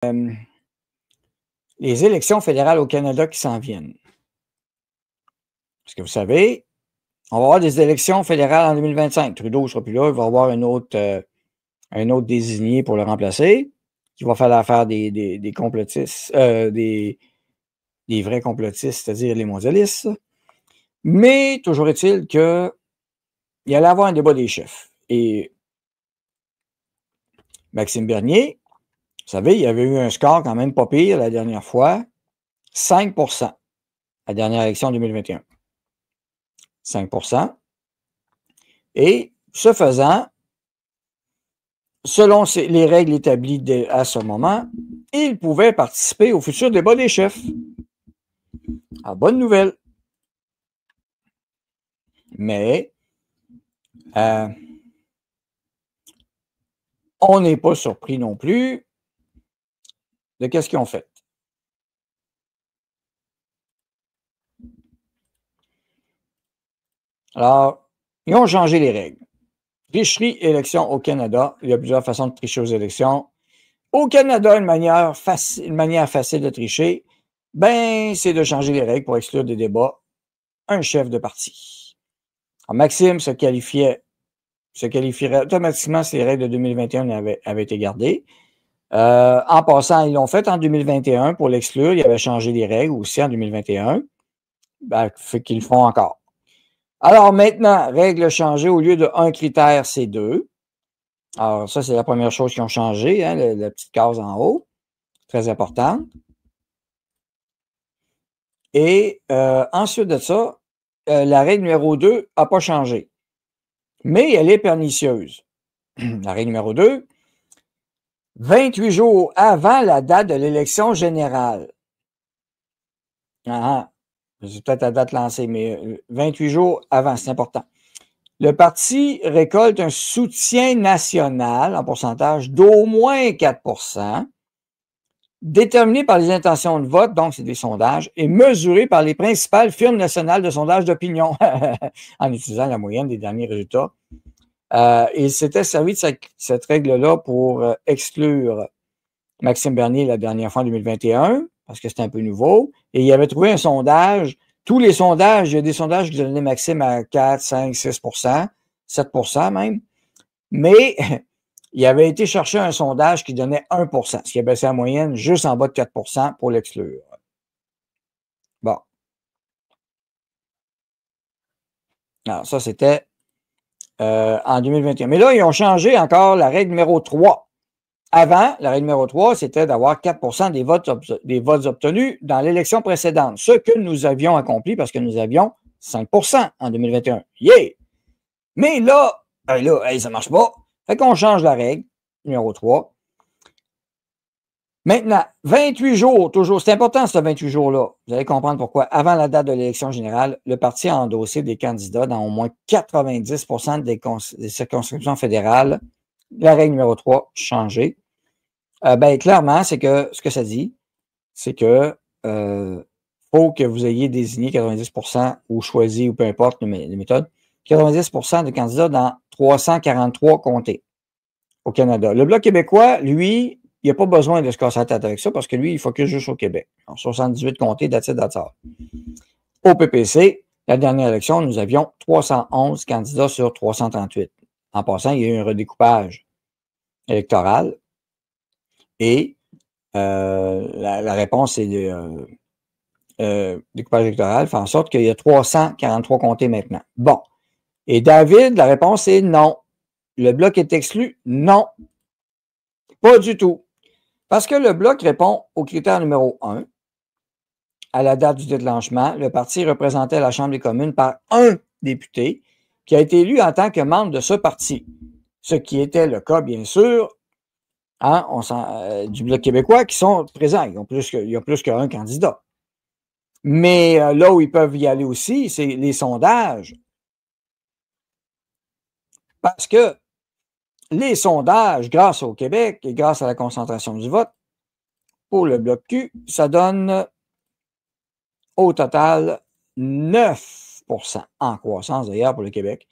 les élections fédérales au Canada qui s'en viennent. Parce que vous savez, on va avoir des élections fédérales en 2025. Trudeau ne sera plus là, il va y avoir un autre désigné pour le remplacer, qui va falloir faire des complotistes, des vrais complotistes, c'est-à-dire les mondialistes. Mais toujours est-il qu'il allait avoir un débat des chefs. Et Maxime Bernier, vous savez, il avait eu un score quand même pas pire la dernière fois, 5%, la dernière élection 2021. 5%. Et ce faisant, selon les règles établies à ce moment, il pouvait participer au futur débat des chefs. Ah, bonne nouvelle. Mais on n'est pas surpris non plus de qu'est-ce qu'ils ont fait. Alors, ils ont changé les règles. Tricherie, élection au Canada. Il y a plusieurs façons de tricher aux élections. Au Canada, une manière facile de tricher, ben, c'est de changer les règles pour exclure des débats un chef de parti. Alors, Maxime se qualifierait automatiquement si les règles de 2021 avaient été gardées. En passant, ils l'ont fait en 2021 pour l'exclure. Ils avaient changé les règles aussi en 2021. Ben, fait qu'ils le font encore. Alors maintenant, règle changée, au lieu de un critère, c'est 2. Alors ça, c'est la première chose qui ont changé, hein, la petite case en haut. Très importante. Et ensuite de ça, la règle numéro 2 n'a pas changé. Mais elle est pernicieuse. La règle numéro 2, 28 jours avant la date de l'élection générale. C'est peut-être la date lancée, mais 28 jours avant, c'est important. Le parti récolte un soutien national en pourcentage d'au moins 4%, déterminé par les intentions de vote, donc c'est des sondages, et mesuré par les principales firmes nationales de sondage d'opinion, en utilisant la moyenne des derniers résultats. Il s'était servi de cette règle-là pour exclure Maxime Bernier la dernière fois en 2021, parce que c'était un peu nouveau, et il avait trouvé un sondage. Tous les sondages, il y a des sondages qui donnaient Maxime à 4, 5, 6%, 7% même, mais il avait été chercher un sondage qui donnait 1%, ce qui a baissé la moyenne juste en bas de 4% pour l'exclure. Bon. Alors, ça, c'était en 2021. Mais là, ils ont changé encore la règle numéro 3. Avant, la règle numéro 3, c'était d'avoir 4% des votes obtenus dans l'élection précédente, ce que nous avions accompli parce que nous avions 5% en 2021. Yeah! Mais là, ça ne marche pas. Fait qu'on change la règle, numéro 3. Maintenant, 28 jours, toujours, c'est important ce 28 jours-là. Vous allez comprendre pourquoi. Avant la date de l'élection générale, le parti a endossé des candidats dans au moins 90% des circonscriptions fédérales. La règle numéro 3, changée. Clairement, c'est que ce que ça dit, c'est que faut que vous ayez désigné 90% ou choisi, ou peu importe les méthodes, 90% de candidats dans 343 comtés au Canada. Le Bloc québécois, lui, il n'a pas besoin de se casser la tête avec ça parce que lui, il focus juste au Québec. En 78 comtés, that's it. Au PPC, la dernière élection, nous avions 311 candidats sur 338. En passant, il y a eu un redécoupage électoral. Et la réponse, c'est le découpage électoral, fait en sorte qu'il y a 343 comtés maintenant. Bon. Et David, la réponse est non. Le Bloc est exclu? Non. Pas du tout. Parce que le Bloc répond au critère numéro 1. À la date du déclenchement, le parti représentait la Chambre des communes par un député qui a été élu en tant que membre de ce parti. Ce qui était le cas, bien sûr, du Bloc québécois qui sont présents. Il y a plus qu'un candidat. Mais là où ils peuvent y aller aussi, c'est les sondages. Parce que les sondages, grâce au Québec et grâce à la concentration du vote, pour le Bloc Q, ça donne au total 9% en croissance d'ailleurs pour le Québec.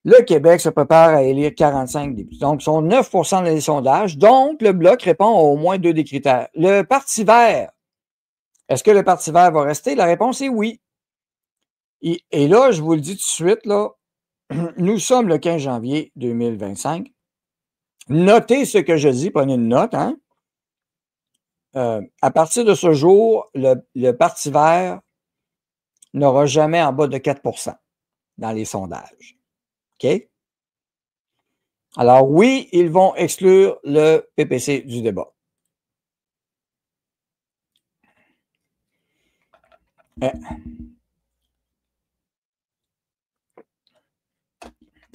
Le Québec se prépare à élire 45 députés. Donc, ils sont 9 des sondages. Donc, le Bloc répond à au moins 2 des critères. Le Parti vert, est-ce que le Parti vert va rester? La réponse est oui. Et là, je vous le dis tout de suite, là, nous sommes le 15 janvier 2025. Notez ce que je dis, prenez une note. Hein? À partir de ce jour, le Parti vert n'aura jamais en bas de 4 dans les sondages. OK? Alors oui, ils vont exclure le PPC du débat.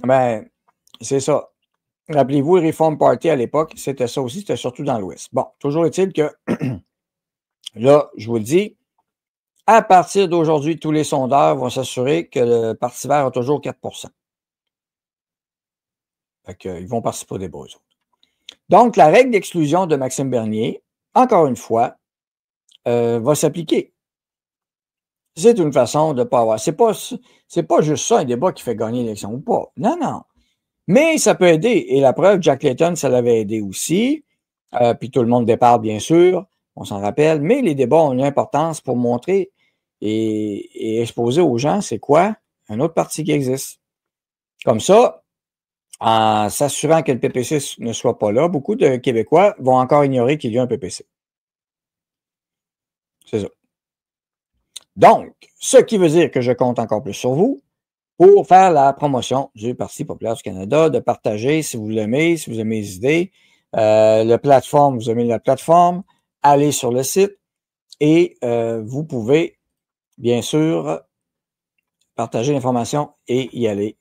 Ben, c'est ça. Rappelez-vous, le Reform Party à l'époque, c'était ça aussi, c'était surtout dans l'Ouest. Bon, toujours est-il que, là, je vous le dis, à partir d'aujourd'hui, tous les sondeurs vont s'assurer que le Parti vert a toujours 4 Fait qu'ils vont participer au débat, eux autres. Donc, la règle d'exclusion de Maxime Bernier, encore une fois, va s'appliquer. C'est une façon de ne pas avoir. C'est pas juste ça, un débat qui fait gagner l'élection ou pas. Non, non. Mais ça peut aider. Et la preuve, Jack Layton, ça l'avait aidé aussi. Puis tout le monde déparle, bien sûr. On s'en rappelle. Mais les débats ont une importance pour montrer et exposer aux gens c'est quoi un autre parti qui existe. Comme ça, en s'assurant que le PPC ne soit pas là, beaucoup de Québécois vont encore ignorer qu'il y a un PPC. C'est ça. Donc, ce qui veut dire que je compte encore plus sur vous pour faire la promotion du Parti populaire du Canada, de partager si vous l'aimez, si vous aimez les idées. La plateforme, vous aimez la plateforme, allez sur le site et vous pouvez, bien sûr, partager l'information et y aller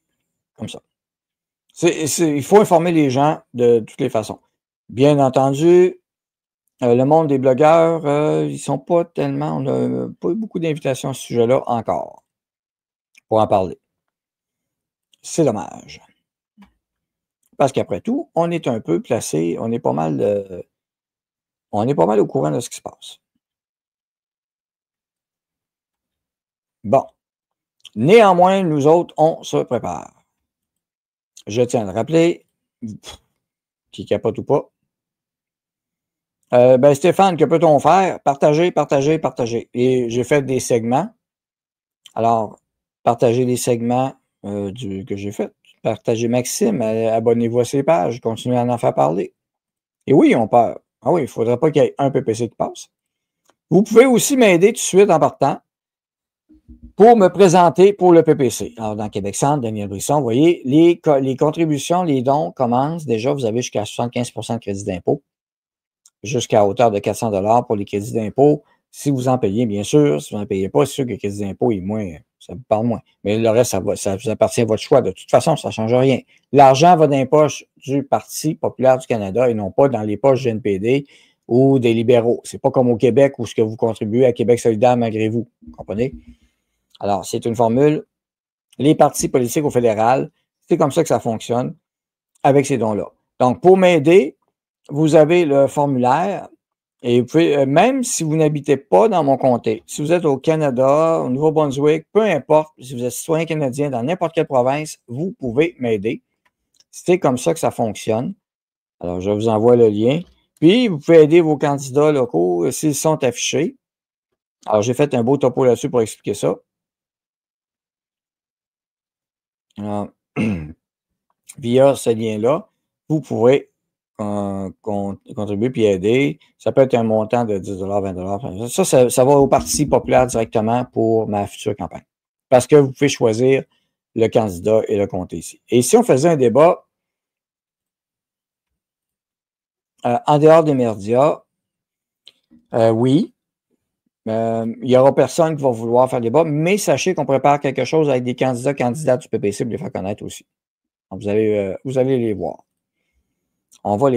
comme ça. Il faut informer les gens de toutes les façons. Bien entendu, le monde des blogueurs, ils sont pas tellement, on n'a pas eu beaucoup d'invitations à ce sujet-là encore pour en parler. C'est dommage. Parce qu'après tout, on est un peu placé, on est pas mal au courant de ce qui se passe. Bon. Néanmoins, nous autres, on se prépare. Je tiens à le rappeler, qui capote ou pas. Ben Stéphane, que peut-on faire? Partager, partager, partager. Et j'ai fait des segments. Alors, partagez les segments que j'ai fait. Partagez Maxime, abonnez-vous à ses pages, continuez à en faire parler. Et oui, on part. Ah oui, il ne faudrait pas qu'il y ait un PPC qui passe. Vous pouvez aussi m'aider tout de suite en partant pour me présenter pour le PPC. Alors, dans Québec Centre, Daniel Brisson, vous voyez, les contributions, les dons commencent. Déjà, vous avez jusqu'à 75 de crédit d'impôt, jusqu'à hauteur de 400 $ pour les crédits d'impôt. Si vous en payez, bien sûr. Si vous n'en payez pas, c'est sûr que le crédit d'impôt est moins, ça vous parle moins. Mais le reste, ça vous appartient à votre choix. De toute façon, ça ne change rien. L'argent va dans les poches du Parti populaire du Canada et non pas dans les poches du NPD ou des libéraux. C'est pas comme au Québec où ce que vous contribuez à Québec solidaire malgré vous. Vous comprenez? Alors, c'est une formule. Les partis politiques au fédéral, c'est comme ça que ça fonctionne avec ces dons-là. Donc, pour m'aider, vous avez le formulaire et vous pouvez, même si vous n'habitez pas dans mon comté, si vous êtes au Canada, au Nouveau-Brunswick, peu importe, si vous êtes citoyen canadien dans n'importe quelle province, vous pouvez m'aider. C'est comme ça que ça fonctionne. Alors, je vous envoie le lien. Puis, vous pouvez aider vos candidats locaux s'ils sont affichés. Alors, j'ai fait un beau topo là-dessus pour expliquer ça. Via ce lien-là, vous pourrez contribuer puis aider. Ça peut être un montant de 10 $, 20 $. Ça va au Parti populaire directement pour ma future campagne. Parce que vous pouvez choisir le candidat et le comté ici. Et si on faisait un débat en dehors des médias, oui, il n'y aura personne qui va vouloir faire le débat, mais sachez qu'on prépare quelque chose avec des candidats du PPC pour les faire connaître aussi. Donc, vous allez les voir. On va les